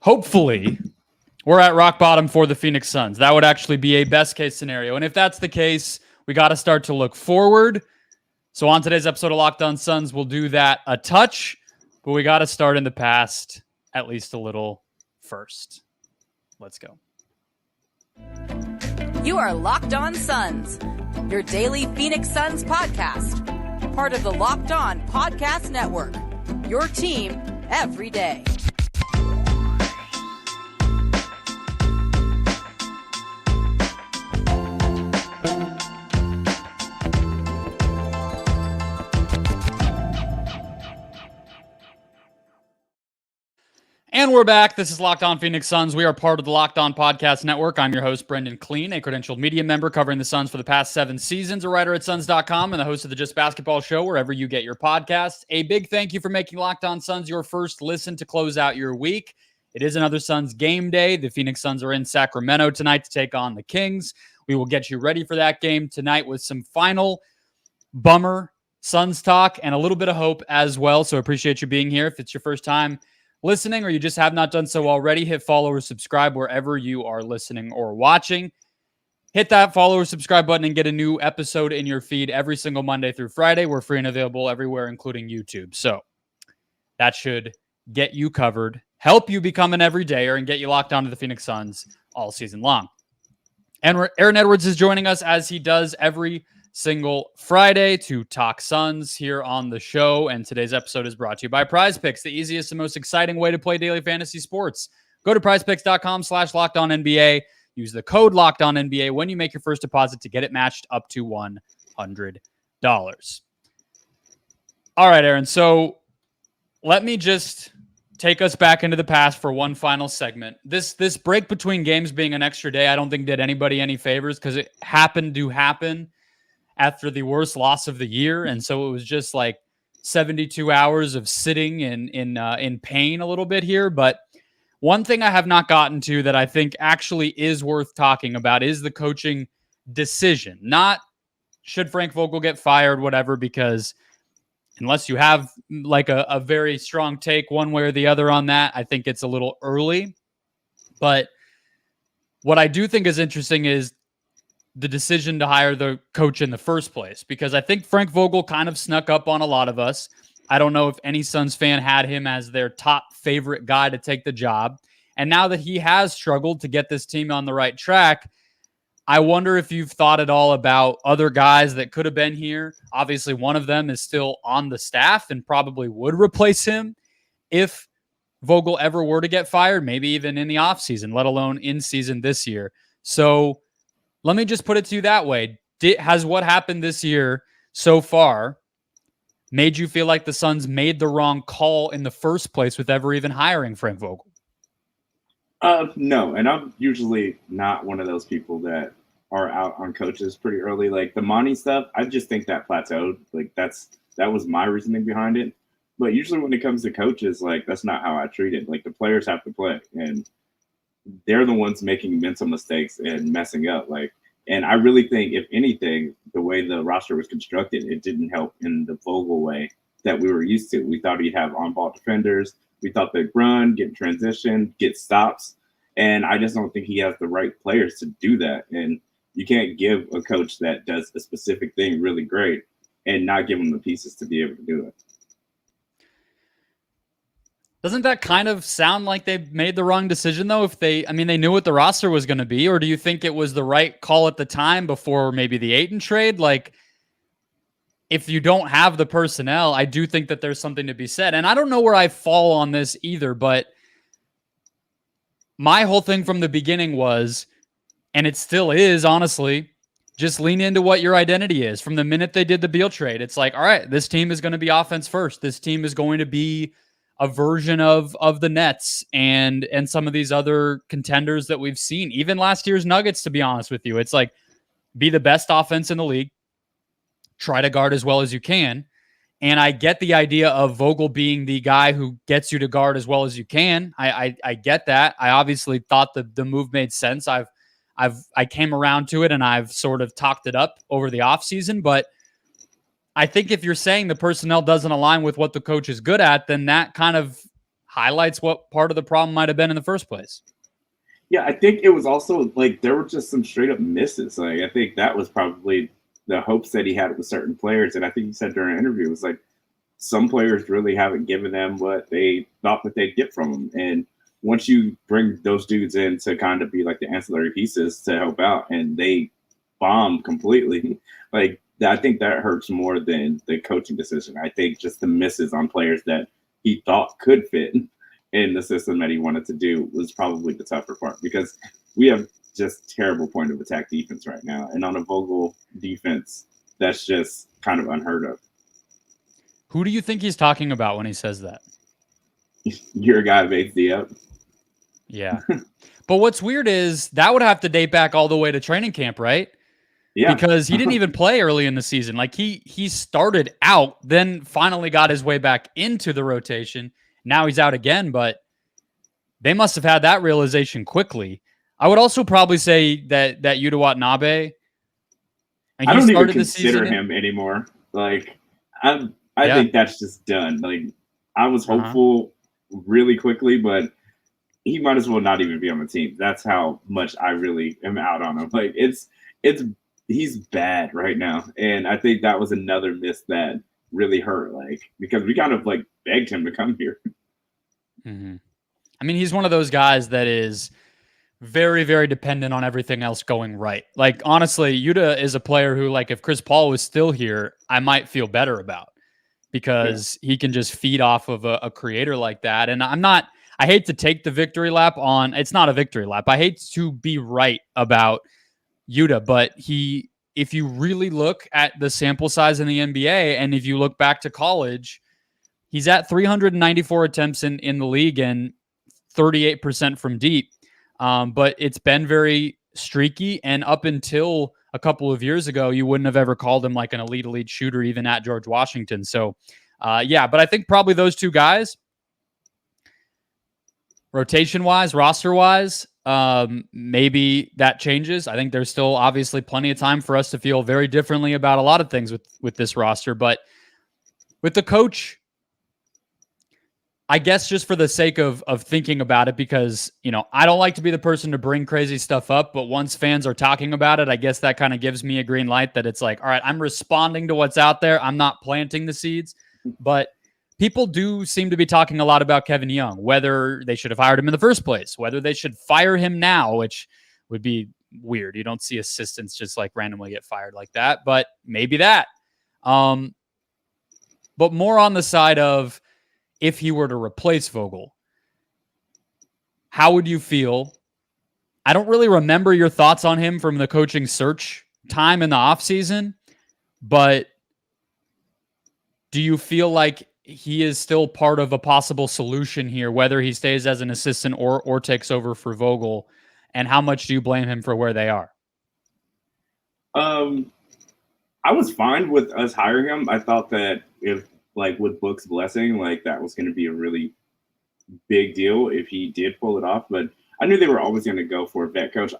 hopefully we're at rock bottom for the Phoenix Suns. That would actually be a best case scenario. And if that's the case, we got to start to look forward. So on today's episode of Locked On Suns, we'll do that a touch, but we got to start in the past at least a little first. Let's go. You are Locked On Suns, your daily Phoenix Suns podcast, part of the Locked On Podcast Network, your team every day. And we're back. This is Locked On Phoenix Suns. We are part of the Locked On Podcast Network. I'm your host, Brendon Kleen, a credentialed media member covering the Suns for the past 7 seasons, a writer at Suns.com, and the host of the Just Basketball Show, wherever you get your podcasts. A big thank you for making Locked On Suns your first listen to close out your week. It is another Suns game day. The Phoenix Suns are in Sacramento tonight to take on the Kings. We will get you ready for that game tonight with some final bummer Suns talk and a little bit of hope as well. So appreciate you being here. If it's your first time listening or you just have not done so already, hit follow or subscribe wherever you are listening or watching. Hit that follow or subscribe button and get a new episode in your feed every single Monday through Friday. We're free and available everywhere, including YouTube. So that should get you covered, help you become an everydayer, and get you locked onto the Phoenix Suns all season long. And Aaron Edwards is joining us as he does every single Friday to talk Suns here on the show. And today's episode is brought to you by Prize Picks, the easiest and most exciting way to play daily fantasy sports. Go to prizepicks.com/LockedOnNBA. Use the code LockedOnNBA when you make your first deposit to get it matched up to $100. All right, Aaron. So let me just take us back into the past for one final segment. This break between games being an extra day, I don't think did anybody any favors because it happened to happen after the worst loss of the year. And so it was just like 72 hours of sitting in pain a little bit here. But one thing I have not gotten to that I think actually is worth talking about is the coaching decision. Not should Frank Vogel get fired, whatever, because unless you have like a very strong take one way or the other on that, I think it's a little early. But what I do think is interesting is the decision to hire the coach in the first place, because I think Frank Vogel kind of snuck up on a lot of us. I don't know if any Suns fan had him as their top favorite guy to take the job. And now that he has struggled to get this team on the right track, I wonder if you've thought at all about other guys that could have been here. Obviously, one of them is still on the staff and probably would replace him if Vogel ever were to get fired, maybe even in the offseason, let alone in season this year. So let me just put it to you that way. Has what happened this year so far made you feel like the Suns made the wrong call in the first place with ever even hiring Frank Vogel? No, and I'm usually not one of those people that are out on coaches pretty early. Like the Monty stuff, I just think that plateaued. Like that was my reasoning behind it. But usually when it comes to coaches, like that's not how I treat it. Like the players have to play, and they're the ones making mental mistakes and messing up. And I really think, if anything, the way the roster was constructed, it didn't help in the Vogel way that we were used to. We thought he'd have on-ball defenders. We thought they'd run, get in transition, get stops. And I just don't think he has the right players to do that. And you can't give a coach that does a specific thing really great and not give him the pieces to be able to do it. Doesn't that kind of sound like they made the wrong decision, though? They knew what the roster was going to be, or do you think it was the right call at the time before maybe the Ayton trade? Like, if you don't have the personnel, I do think that there's something to be said. And I don't know where I fall on this either, but my whole thing from the beginning was, and it still is, honestly, just lean into what your identity is. From the minute they did the Beal trade, it's like, all right, this team is going to be offense first. This team is going to be a version of the Nets and some of these other contenders that we've seen. Even last year's Nuggets, to be honest with you. It's like, be the best offense in the league. Try to guard as well as you can. And I get the idea of Vogel being the guy who gets you to guard as well as you can. I get that. I obviously thought the move made sense. I came around to it and I've sort of talked it up over the offseason, but I think if you're saying the personnel doesn't align with what the coach is good at, then that kind of highlights what part of the problem might have been in the first place. Yeah, I think it was also like there were just some straight up misses. Like I think that was probably the hopes that he had with certain players. And I think he said during an interview, it was like some players really haven't given them what they thought that they'd get from them. And once you bring those dudes in to kind of be like the ancillary pieces to help out and they bomb completely, like I think that hurts more than the coaching decision. I think just the misses on players that he thought could fit in the system that he wanted to do was probably the tougher part, because we have just terrible point of attack defense right now. And on a Vogel defense, that's just kind of unheard of. Who do you think he's talking about when he says that? You're a guy who makes the up. Yeah. But what's weird is that would have to date back all the way to training camp, right? Yeah. Because he didn't even play early in the season. Like he started out, then finally got his way back into the rotation. Now he's out again, but they must have had that realization quickly. I would also probably say that Yuta Watanabe, I don't even consider him anymore. Like I think that's just done. Like I was hopeful really quickly, but he might as well not even be on the team. That's how much I really am out on him. Like he's bad right now. And I think that was another miss that really hurt, like, because we kind of like begged him to come here. Mm-hmm. I mean, he's one of those guys that is very, very dependent on everything else going right. Like, honestly, Yuta is a player who, like, if Chris Paul was still here, I might feel better about, because he can just feed off of a creator like that. And I hate to take the victory lap on, it's not a victory lap. I hate to be right about Yuta, but if you really look at the sample size in the NBA, and if you look back to college, he's at 394 attempts in the league and 38% from deep. But it's been very streaky, and up until a couple of years ago, you wouldn't have ever called him like an elite shooter, even at George Washington. So, but I think probably those two guys, rotation-wise, roster-wise, maybe that changes. I think there's still obviously plenty of time for us to feel very differently about a lot of things with this roster. But with the coach, I guess just for the sake of thinking about it, because, I don't like to be the person to bring crazy stuff up, but once fans are talking about it, I guess that kind of gives me a green light that it's like, all right, I'm responding to what's out there. I'm not planting the seeds. But people do seem to be talking a lot about Kevin Young, whether they should have hired him in the first place, whether they should fire him now, which would be weird. You don't see assistants just like randomly get fired like that, but maybe that. But more on the side of, if he were to replace Vogel, how would you feel? I don't really remember your thoughts on him from the coaching search time in the offseason, but do you feel like he is still part of a possible solution here, whether he stays as an assistant or takes over for Vogel? And how much do you blame him for where they are? I was fine with us hiring him. I thought that if, like, with Book's blessing, like, that was going to be a really big deal if he did pull it off. But I knew they were always going to go for a vet coach.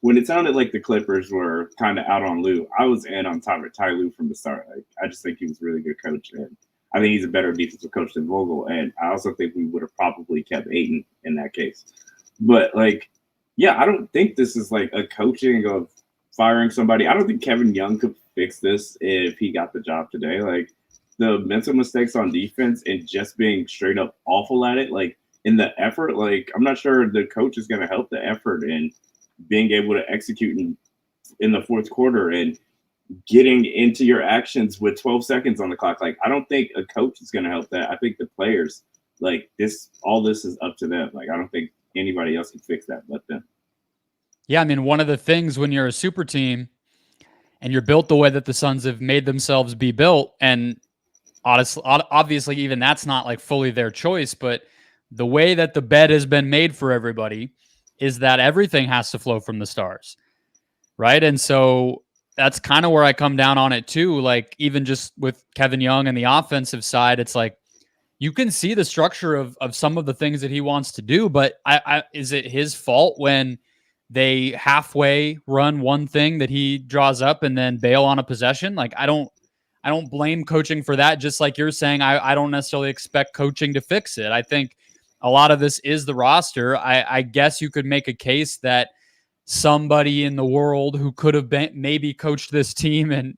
When it sounded like the Clippers were kind of out on Lue, I was in on Ty Lue from the start. Like, I just think he was a really good coach, and I think he's a better defensive coach than Vogel. And I also think we would have probably kept Ayton in that case. But, like, I don't think this is like a coaching of firing somebody. I don't think Kevin Young could fix this if he got the job today. Like, the mental mistakes on defense and just being straight up awful at it, like, in the effort, like, I'm not sure the coach is going to help the effort and being able to execute in the fourth quarter and getting into your actions with 12 seconds on the clock. Like, I don't think a coach is going to help that. I think the players, like, all this is up to them. Like, I don't think anybody else can fix that but them. Yeah, I mean, one of the things when you're a super team and you're built the way that the Suns have made themselves be built, and honestly, obviously, even that's not like fully their choice, but the way that the bed has been made for everybody is that everything has to flow from the stars, right? And so that's kind of where I come down on it too. Like, even just with Kevin Young and the offensive side, it's like you can see the structure of some of the things that he wants to do, but is it his fault when they halfway run one thing that he draws up and then bail on a possession? Like, I I don't blame coaching for that. Just like you're saying, I don't necessarily expect coaching to fix it. I think a lot of this is the roster. I guess you could make a case that somebody in the world who could have been maybe coached this team and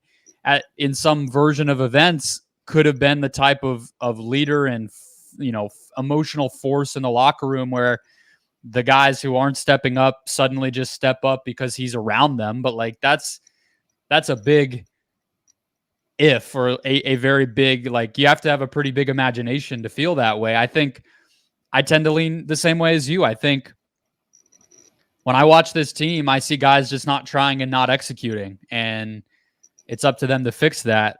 in some version of events could have been the type of leader and emotional force in the locker room where the guys who aren't stepping up suddenly just step up because he's around them. But like that's a big if, or a very big, like, you have to have a pretty big imagination to feel that way. I think I tend to lean the same way as you. I think when I watch this team, I see guys just not trying and not executing, and it's up to them to fix that.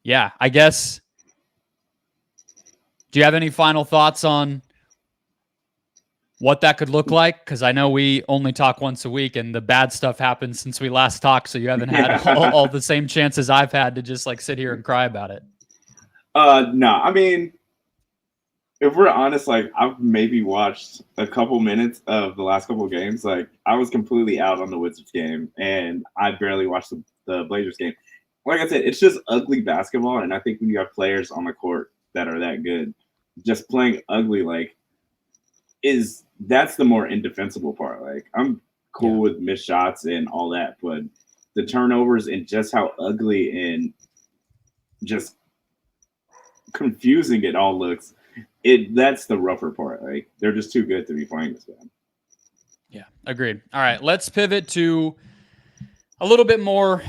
Yeah, I guess. Do you have any final thoughts on what that could look like? Because I know we only talk once a week, and the bad stuff happened since we last talked, so you haven't had all the same chances I've had to just like sit here and cry about it. No, I mean, if we're honest, like, I've maybe watched a couple minutes of the last couple of games. Like, I was completely out on the Wizards game, and I barely watched the Blazers game. Like I said, it's just ugly basketball, and I think when you have players on the court that are that good, just playing ugly, like, that's the more indefensible part. Like, I'm cool with missed shots and all that, but the turnovers and just how ugly and just confusing it all looks, that's the rougher part. Like, they're just too good to be playing this game. Yeah, agreed. All right, let's pivot to a little bit more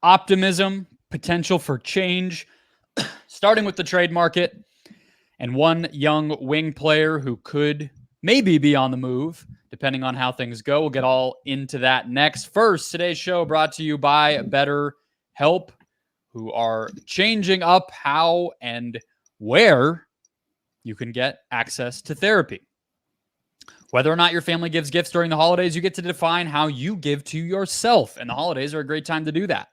optimism, potential for change, starting with the trade market and one young wing player who could maybe be on the move, depending on how things go. We'll get all into that next. First, today's show brought to you by Betterhelp, who are changing up how and where you can get access to therapy. Whether or not your family gives gifts during the holidays, you get to define how you give to yourself, and the holidays are a great time to do that.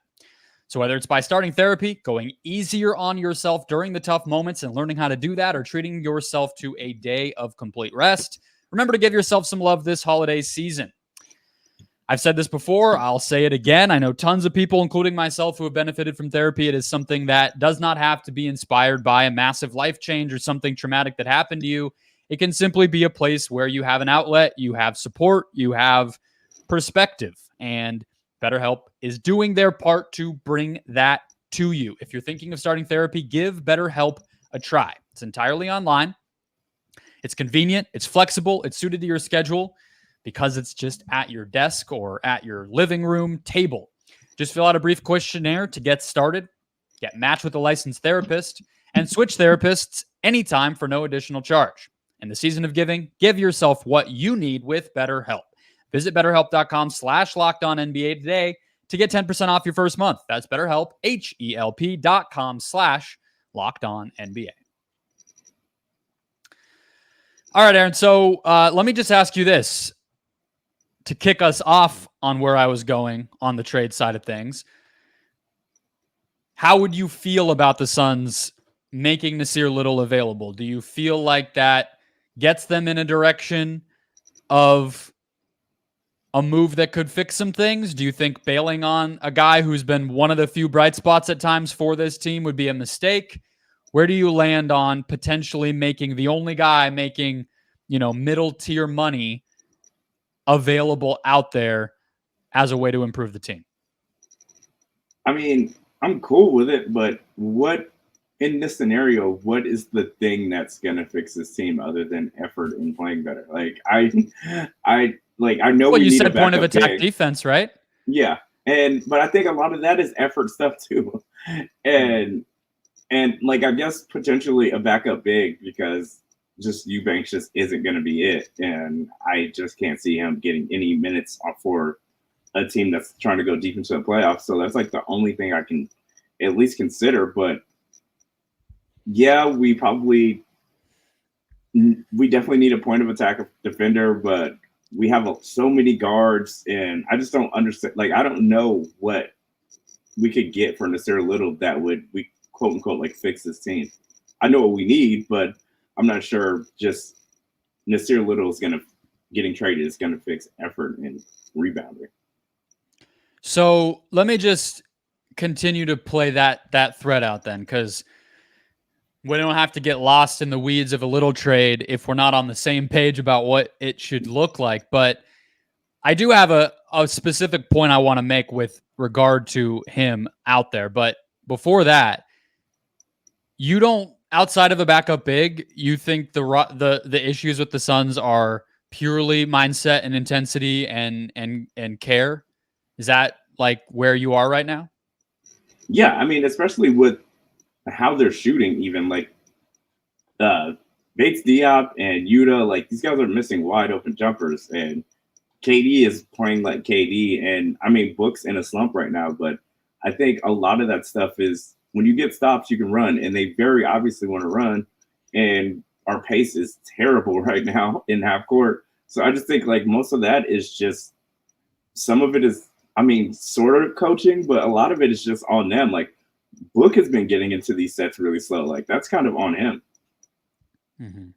So whether it's by starting therapy, going easier on yourself during the tough moments and learning how to do that, or treating yourself to a day of complete rest, remember to give yourself some love this holiday season. I've said this before, I'll say it again. I know tons of people, including myself, who have benefited from therapy. It is something that does not have to be inspired by a massive life change or something traumatic that happened to you. It can simply be a place where you have an outlet, you have support, you have perspective, and BetterHelp is doing their part to bring that to you. If you're thinking of starting therapy, give BetterHelp a try. It's entirely online. It's convenient. It's flexible. It's suited to your schedule because it's just at your desk or at your living room table. Just fill out a brief questionnaire to get started, get matched with a licensed therapist, and switch therapists anytime for no additional charge. In the season of giving, give yourself what you need with BetterHelp. Visit BetterHelp.com/LockedOnNBA today to get 10% off your first month. That's BetterHelp, HELP.com/LockedOnNBA. All right, Aaron. So let me just ask you this to kick us off on where I was going on the trade side of things. How would you feel about the Suns making Nassir Little available? Do you feel like that gets them in a direction of a move that could fix some things? Do you think bailing on a guy who's been one of the few bright spots at times for this team would be a mistake? Where do you land on potentially making the only guy making, middle tier money available out there as a way to improve the team? I mean, I'm cool with it, but in this scenario, what is the thing that's going to fix this team other than effort and playing better? Like, I know. Well, you said point of attack defense, right? Yeah, but I think a lot of that is effort stuff too, and like, I guess potentially a backup big, because just Eubanks just isn't going to be it, and I just can't see him getting any minutes for a team that's trying to go deep into the playoffs. So that's like the only thing I can at least consider. But yeah, we definitely need a point of attack defender, but we have so many guards, and I just don't understand. Like, I don't know what we could get for Nassir Little that would, quote unquote, like, fix this team. I know what we need, but I'm not sure just Nassir Little getting traded is going to fix effort and rebounding. So let me just continue to play that thread out then, because we don't have to get lost in the weeds of a Little trade if we're not on the same page about what it should look like. But I do have a specific point I want to make with regard to him out there. But before that, you don't, outside of a backup big, you think the issues with the Suns are purely mindset and intensity and care? Is that like where you are right now? Yeah, I mean, especially with how they're shooting, even like Bates Diop and Yuta, like these guys are missing wide open jumpers, and KD is playing like KD. And I mean, Book's in a slump right now, but I think a lot of that stuff is when you get stops, you can run, and they very obviously want to run. And our pace is terrible right now in half court. So I just think like most of that is just, some of it is, I mean, sort of coaching, but a lot of it is just on them. Like Book has been getting into these sets really slow. Like that's kind of on him. Mm-hmm.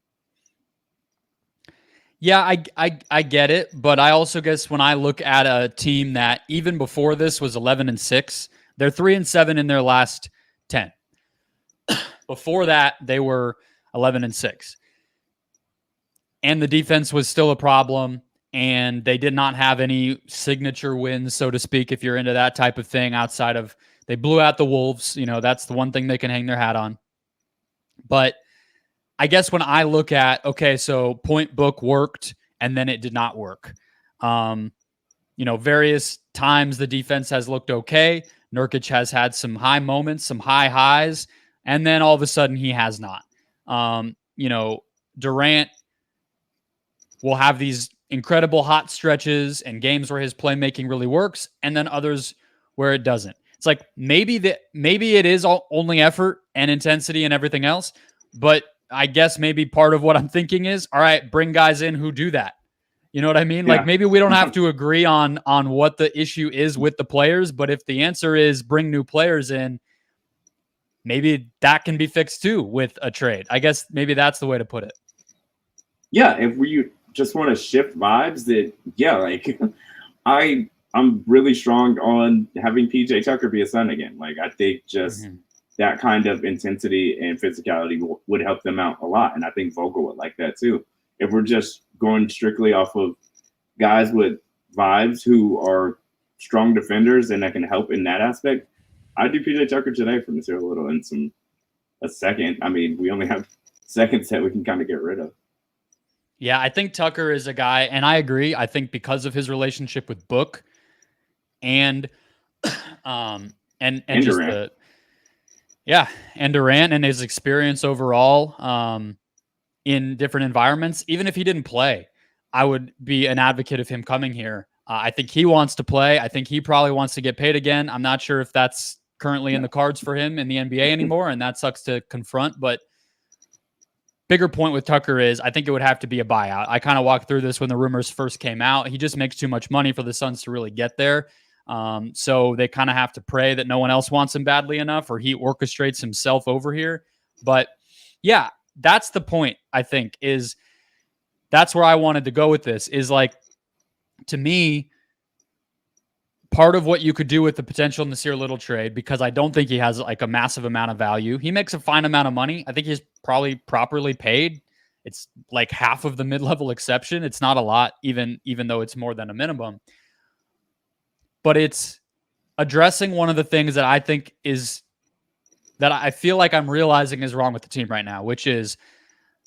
Yeah, I get it, but I also guess when I look at a team that even before this was 11-6, they're 3-7 in their last 10. Before that, they were 11-6, and the defense was still a problem, and they did not have any signature wins, so to speak, if you're into that type of thing. Outside of, they blew out the Wolves, that's the one thing they can hang their hat on. But I guess when I look at, okay, so point Book worked and then it did not work. Various times the defense has looked okay. Nurkic has had some high moments, some high highs, and then all of a sudden he has not. Durant will have these incredible hot stretches and games where his playmaking really works, and then others where it doesn't. It's like maybe it is only effort and intensity and everything else, but I guess maybe part of what I'm thinking is, all right, bring guys in who do that. You know what I mean? Yeah. Like maybe we don't have to agree on what the issue is with the players, but if the answer is bring new players in, maybe that can be fixed too with a trade. I guess maybe that's the way to put it. Yeah, if we just want to shift vibes, that like I'm really strong on having PJ Tucker be a Sun again. Like I think just that kind of intensity and physicality would help them out a lot. And I think Vogel would like that too. If we're just going strictly off of guys with vibes who are strong defenders and that can help in that aspect, I'd do PJ Tucker today for Nassir Little and a second. I mean, we only have seconds that we can kind of get rid of. Yeah, I think Tucker is a guy, and I agree. I think because of his relationship with Book and just Durant. And Durant and his experience overall in different environments, even if he didn't play, I would be an advocate of him coming here. I think he wants to play. I think he probably wants to get paid again. I'm not sure if that's currently in the cards for him in the NBA anymore, and that sucks to confront. But bigger point with Tucker is I think it would have to be a buyout. I kind of walked through this when the rumors first came out. He just makes too much money for the Suns to really get there. So they kind of have to pray that no one else wants him badly enough, or he orchestrates himself over here. But yeah, that's the point, I think, is that's where I wanted to go with this, is like, to me, part of what you could do with the potential Nassir Little trade, because I don't think he has like a massive amount of value. He makes a fine amount of money. I think he's probably properly paid. It's like half of the mid-level exception. It's not a lot, even though it's more than a minimum. But it's addressing one of the things that I think is that I feel like I'm realizing is wrong with the team right now, which is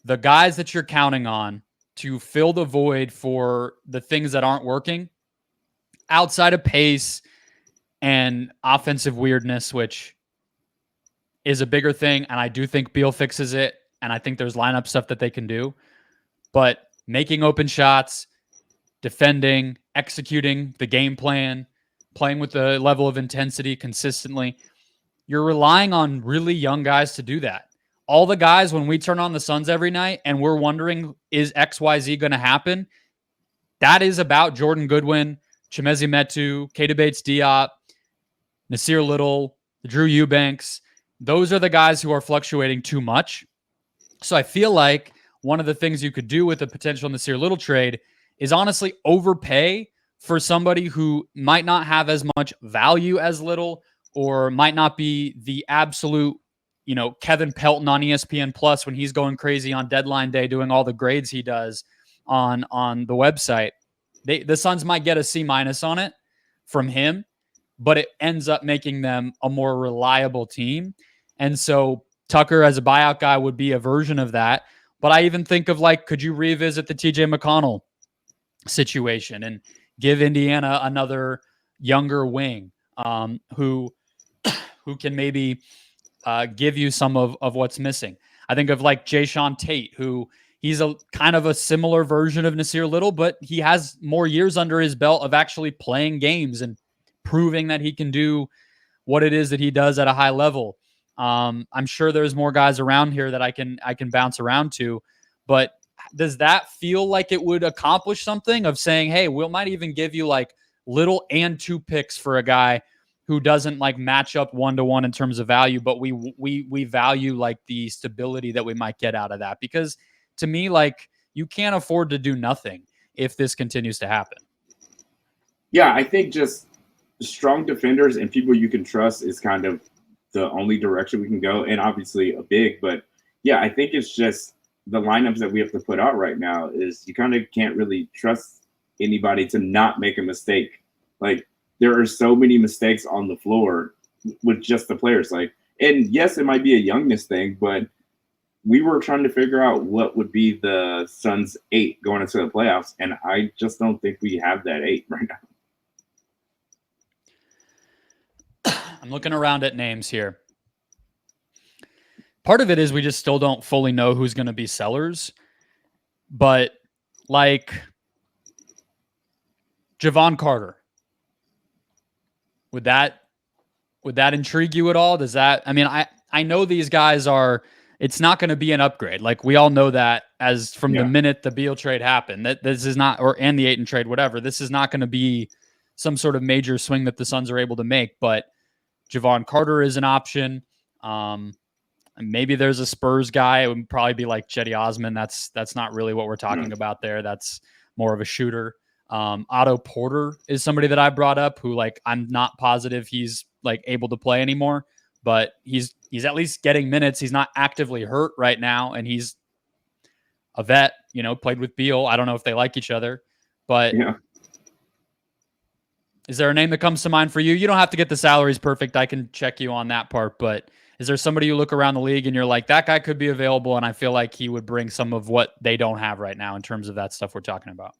the guys that you're counting on to fill the void for the things that aren't working outside of pace and offensive weirdness, which is a bigger thing. And I do think Beal fixes it. And I think there's lineup stuff that they can do, but making open shots, defending, executing the game plan, playing with the level of intensity consistently, you're relying on really young guys to do that. All the guys, when we turn on the Suns every night and we're wondering, is XYZ going to happen? That is about Jordan Goodwin, Chimezi Metu, Keita Bates-Diop, Nassir Little, Drew Eubanks. Those are the guys who are fluctuating too much. So I feel like one of the things you could do with a potential Nassir Little trade is honestly overpay for somebody who might not have as much value as Little, or might not be the absolute, Kevin Pelton on ESPN Plus when he's going crazy on deadline day doing all the grades he does on the website. The Suns might get a C- on it from him, but it ends up making them a more reliable team. And so Tucker as a buyout guy would be a version of that. But I even think of could you revisit the TJ McConnell situation and give Indiana another younger wing who can maybe give you some of what's missing. I think of Jayshawn Tate, who he's a kind of a similar version of Nassir Little, but he has more years under his belt of actually playing games and proving that he can do what it is that he does at a high level. I'm sure there's more guys around here that I can bounce around to, but does that feel like it would accomplish something of saying, hey, we might even give you Little and 2 picks for a guy who doesn't match up 1-to-1 in terms of value, but we value the stability that we might get out of that? Because to me, you can't afford to do nothing if this continues to happen. Yeah, I think just strong defenders and people you can trust is kind of the only direction we can go. And obviously a big, but yeah, I think it's just the lineups that we have to put out right now is you kind of can't really trust anybody to not make a mistake. There are so many mistakes on the floor with just the players. And yes, it might be a youngness thing, but we were trying to figure out what would be the Suns' 8 going into the playoffs. And I just don't think we have that 8 right now. I'm looking around at names here. Part of it is we just still don't fully know who's going to be sellers. But Javon Carter, would that intrigue you at all? Does that, I know these guys are, it's not going to be an upgrade. We all know that as from the minute the Beal trade happened, that this is not, and the Ayton trade, whatever, this is not going to be some sort of major swing that the Suns are able to make. But Javon Carter is an option. Maybe there's a Spurs guy. It would probably be Cedi Osman. That's not really what we're talking about there. That's more of a shooter. Otto Porter is somebody that I brought up who I'm not positive he's able to play anymore, but he's at least getting minutes. He's not actively hurt right now, and he's a vet, played with Beal. I don't know if they like each other, but is there a name that comes to mind for you? You don't have to get the salaries perfect. I can check you on that part, but is there somebody you look around the league and you're that guy could be available, and I feel like he would bring some of what they don't have right now in terms of that stuff we're talking about?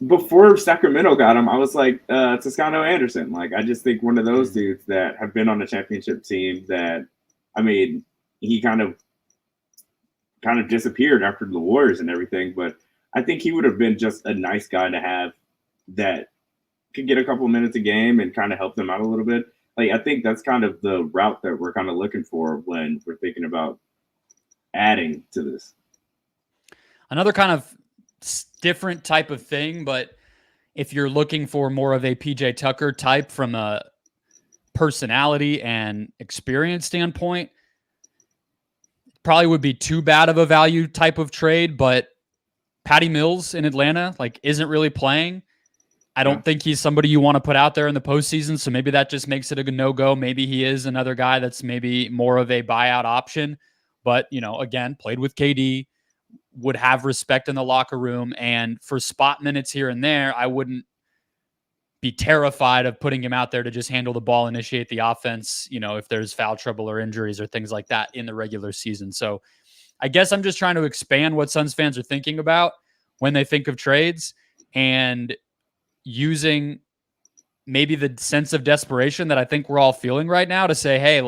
Before Sacramento got him, I was Toscano Anderson. I just think one of those dudes that have been on the championship team that, he kind of disappeared after the Warriors and everything, but I think he would have been just a nice guy to have that could get a couple minutes a game and kind of help them out a little bit. I think that's kind of the route that we're kind of looking for when we're thinking about adding to this. Another kind of different type of thing, but if you're looking for more of a PJ Tucker type from a personality and experience standpoint, probably would be too bad of a value type of trade, but Patty Mills in Atlanta isn't really playing. I don't think he's somebody you want to put out there in the postseason, so maybe that just makes it a no-go. Maybe he is another guy that's maybe more of a buyout option, but, again, played with KD, would have respect in the locker room, and for spot minutes here and there, I wouldn't be terrified of putting him out there to just handle the ball, initiate the offense, if there's foul trouble or injuries or things like that in the regular season. So I guess I'm just trying to expand what Suns fans are thinking about when they think of trades, and using maybe the sense of desperation that I think we're all feeling right now to say, hey,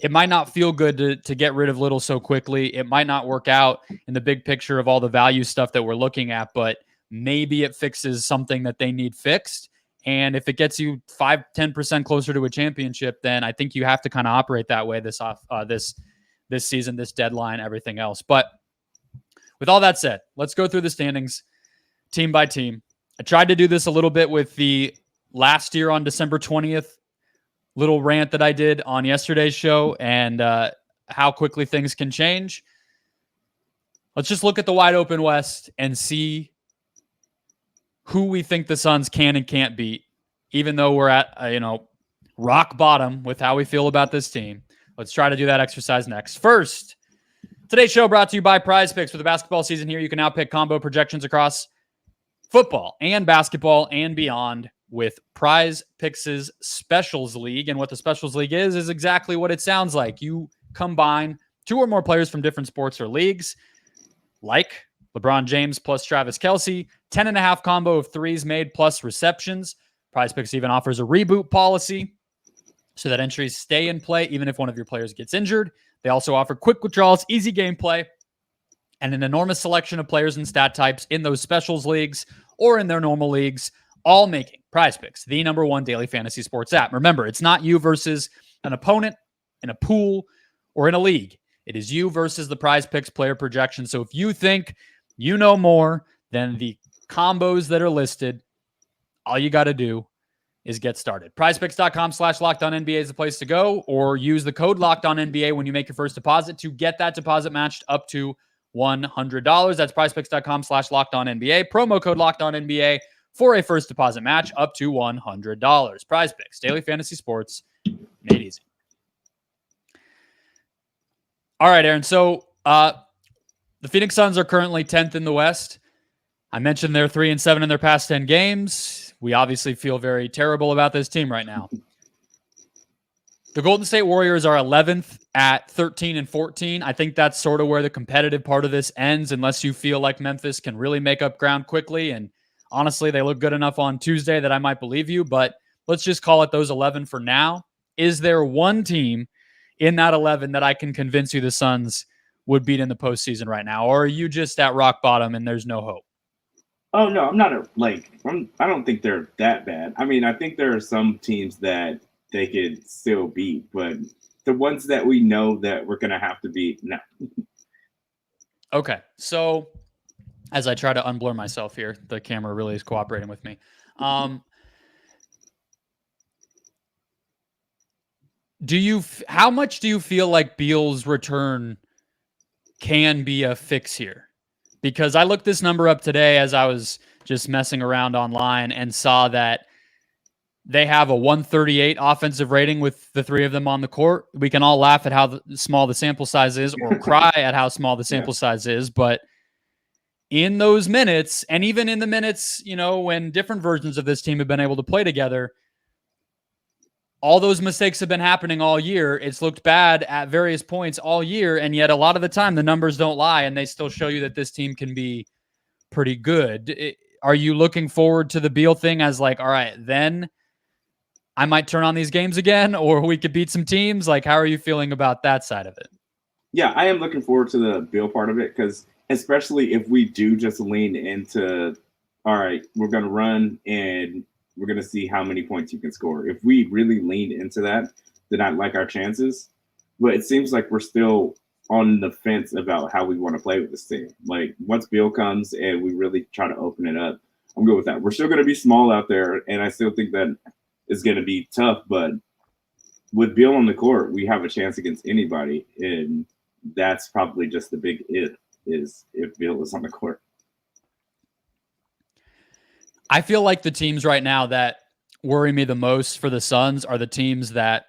it might not feel good to get rid of Little so quickly. It might not work out in the big picture of all the value stuff that we're looking at, but maybe it fixes something that they need fixed. And if it gets you 5-10% closer to a championship, then I think you have to kind of operate that way this season, this deadline, everything else. But with all that said, let's go through the standings team by team. I tried to do this a little bit with the last year on December 20th little rant that I did on yesterday's show and how quickly things can change. Let's just look at the wide open West and see who we think the Suns can and can't beat, even though we're at, rock bottom with how we feel about this team. Let's try to do that exercise next. First, today's show brought to you by Prize Picks. For the basketball season here, you can now pick combo projections across football and basketball and beyond with Prize Picks' Specials League. And what the Specials League is exactly what it sounds like. You combine 2 or more players from different sports or leagues, like LeBron James plus Travis Kelce, 10.5 combo of threes made plus receptions. Prize Picks even offers a reboot policy so that entries stay in play even if one of your players gets injured. They also offer quick withdrawals, easy gameplay, and an enormous selection of players and stat types in those specials leagues or in their normal leagues, all making Prize Picks the #1 daily fantasy sports app. Remember, it's not you versus an opponent in a pool or in a league. It is you versus the Prize Picks player projection. So if you think you know more than the combos that are listed, all you got to do is get started. PrizePicks.com/LockedOnNBA is the place to go, or use the code LockedOnNBA when you make your first deposit to get that deposit matched up to $100. That's PrizePicks.com/LockedOnNBA. Promo code LockedOnNBA for a first deposit match up to $100. Prize Picks, daily fantasy sports made easy. All right, Aaron. So the Phoenix Suns are currently 10th in the West. I mentioned they're 3-7 in their past 10 games. We obviously feel very terrible about this team right now. The Golden State Warriors are 11th at 13-14. I think that's sort of where the competitive part of this ends, unless you feel like Memphis can really make up ground quickly. And honestly, they look good enough on Tuesday that I might believe you, but let's just call it those 11 for now. Is there one team in that 11 that I can convince you the Suns would beat in the postseason right now? Or are you just at rock bottom and there's no hope? Oh, no, I'm not I don't think they're that bad. I mean, I think there are some teams that they could still beat, but the ones that we know that we're going to have to beat, no. Okay. So as I try to unblur myself here, the camera really is cooperating with me. How much do you feel like Beal's return can be a fix here? Because I looked this number up today as I was just messing around online and saw that they have a 138 offensive rating with the 3 of them on the court. We can all laugh at how small the sample size is or cry at how small the sample size is. But in those minutes, and even in the minutes, when different versions of this team have been able to play together, all those mistakes have been happening all year. It's looked bad at various points all year, and yet a lot of the time the numbers don't lie, and they still show you that this team can be pretty good. Are you looking forward to the Beal thing as like, all right, then I might turn on these games again, or we could beat some teams? Like, how are you feeling about that side of it? Yeah, I am looking forward to the Beal part of it, because especially if we do just lean into, all right, we're going to run and we're going to see how many points you can score. If we really lean into that, then I like our chances. But it seems like we're still on the fence about how we want to play with this team. Like, once Beal comes and we really try to open it up, I'm good with that. We're still going to be small out there, and I still think that it's going to be tough. But with Beal on the court, we have a chance against anybody, and that's probably just the big if Beal is on the court. I feel like the teams right now that worry me the most for the Suns are the teams that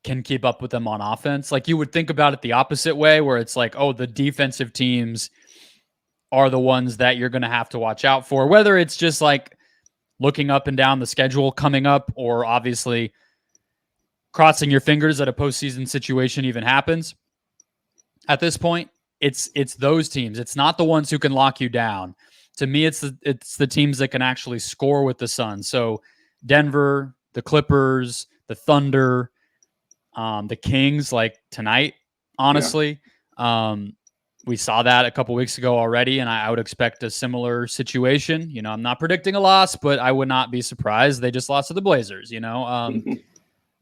can keep up with them on offense. Like, you would think about it the opposite way, where it's like, oh, the defensive teams are the ones that you're going to have to watch out for, whether it's just like looking up and down the schedule coming up, or obviously crossing your fingers that a postseason situation even happens. At this point, it's those teams. It's not the ones who can lock you down. To me, it's the teams that can actually score with the Suns. So Denver, the Clippers, the Thunder, the Kings, like tonight, honestly. Yeah. We saw that a couple weeks ago already, and I would expect a similar situation. I'm not predicting a loss, but I would not be surprised. They just lost to the Blazers,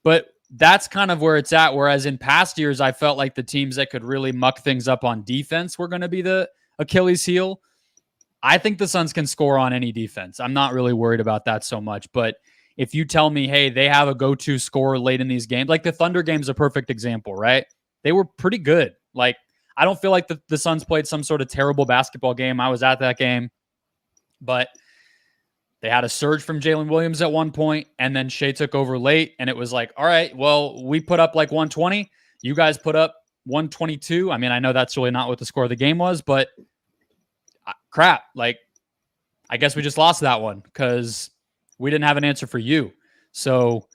But that's kind of where it's at. Whereas in past years, I felt like the teams that could really muck things up on defense were going to be the Achilles heel. I think the Suns can score on any defense. I'm not really worried about that so much. But if you tell me, hey, they have a go-to scorer late in these games, like the Thunder game's a perfect example, right? They were pretty good. Like, I don't feel like the Suns played some sort of terrible basketball game. I was at that game. But They had a surge from Jalen Williams at one point, and then Shea took over late, and it was like, all right, well, we put up like 120. You guys put up 122. I mean, I know that's really not what the score of the game was, but crap. Like, I guess we just lost that one because we didn't have an answer for you. So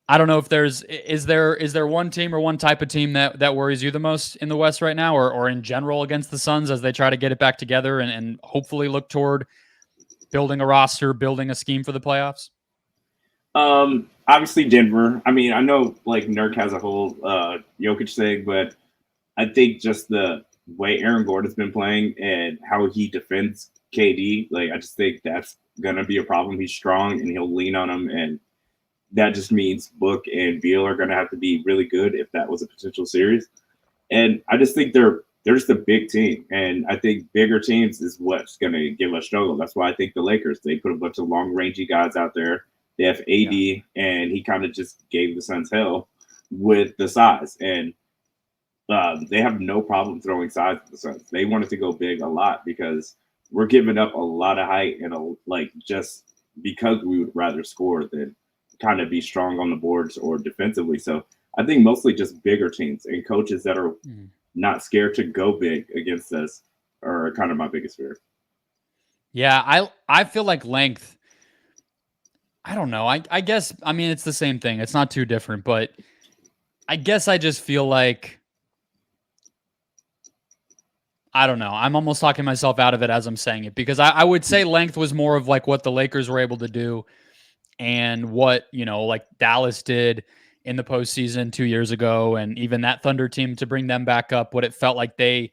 I don't know if is there one team or one type of team that worries you the most in the West right now, or in general against the Suns as they try to get it back together and hopefully look toward building a roster, building a scheme for the playoffs? Obviously Denver. I mean, I know like Nurk has a whole Jokic thing, but I think just the way Aaron Gordon's been playing and how he defends KD, like I just think that's gonna be a problem. He's strong and he'll lean on him, and that just means Book and Beal are gonna have to be really good if that was a potential series. And I just think they're just a big team, and I think bigger teams is what's gonna give us struggle. That's why I think the Lakers, they put a bunch of long rangey guys out there. They have AD, and he kind of just gave the Suns hell with the size. And they have no problem throwing size at the Suns. They wanted to go big a lot because we're giving up a lot of height and just because we would rather score than kind of be strong on the boards or defensively. So I think mostly just bigger teams and coaches that are not scared to go big against us are kind of my biggest fear. Yeah, I feel like length. I don't know. I guess, I mean, it's the same thing. It's not too different, but I guess I just feel like, I don't know. I'm almost talking myself out of it as I'm saying it, because I would say length was more of like what the Lakers were able to do and what, like Dallas did in the postseason 2 years ago. And even that Thunder team, to bring them back up, what it felt like they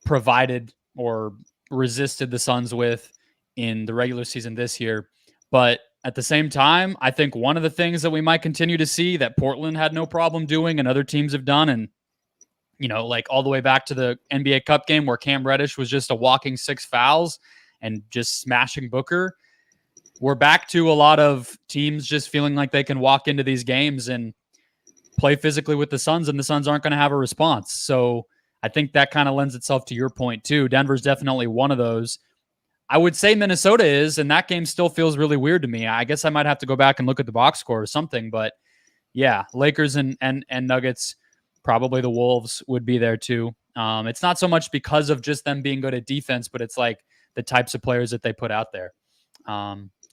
provided or resisted the Suns with in the regular season this year. But at the same time, I think one of the things that we might continue to see that Portland had no problem doing and other teams have done, and like all the way back to the NBA Cup game where Cam Reddish was just a walking 6 fouls and just smashing Booker. We're back to a lot of teams just feeling like they can walk into these games and play physically with the Suns, and the Suns aren't going to have a response. So I think that kind of lends itself to your point too. Denver's definitely one of those. I would say Minnesota is, and that game still feels really weird to me. I guess I might have to go back and look at the box score or something, but yeah, Lakers and Nuggets, probably the Wolves would be there too. It's not so much because of just them being good at defense, but it's like the types of players that they put out there.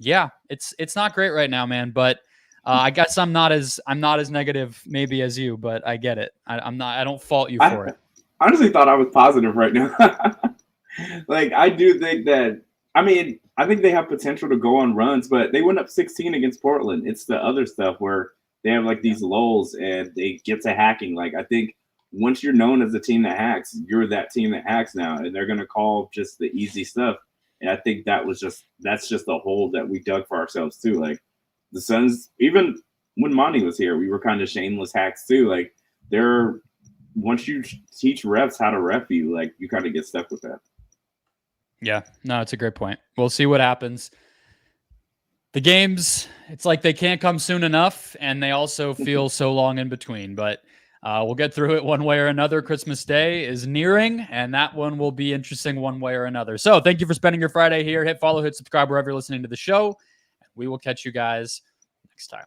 Yeah, it's not great right now, man, but I guess I'm not as negative maybe as you, but I get it. I don't fault you for it. I honestly thought I was positive right now. Like, I do think that, I mean, I think they have potential to go on runs, but they went up 16 against Portland. It's the other stuff where they have like these lulls and they get to hacking. Like, I think once you're known as a team that hacks, you're that team that hacks now, and they're going to call just the easy stuff. And I think that's just the hole that we dug for ourselves too. Like the Suns, even when Monty was here, we were kind of shameless hacks too. Like once you teach refs how to ref you, like you kind of get stuck with that. Yeah, no, it's a great point. We'll see what happens. The games, it's like they can't come soon enough, and they also feel so long in between. But we'll get through it one way or another. Christmas Day is nearing, and that one will be interesting one way or another. So thank you for spending your Friday here. Hit follow, hit subscribe wherever you're listening to the show. We will catch you guys next time.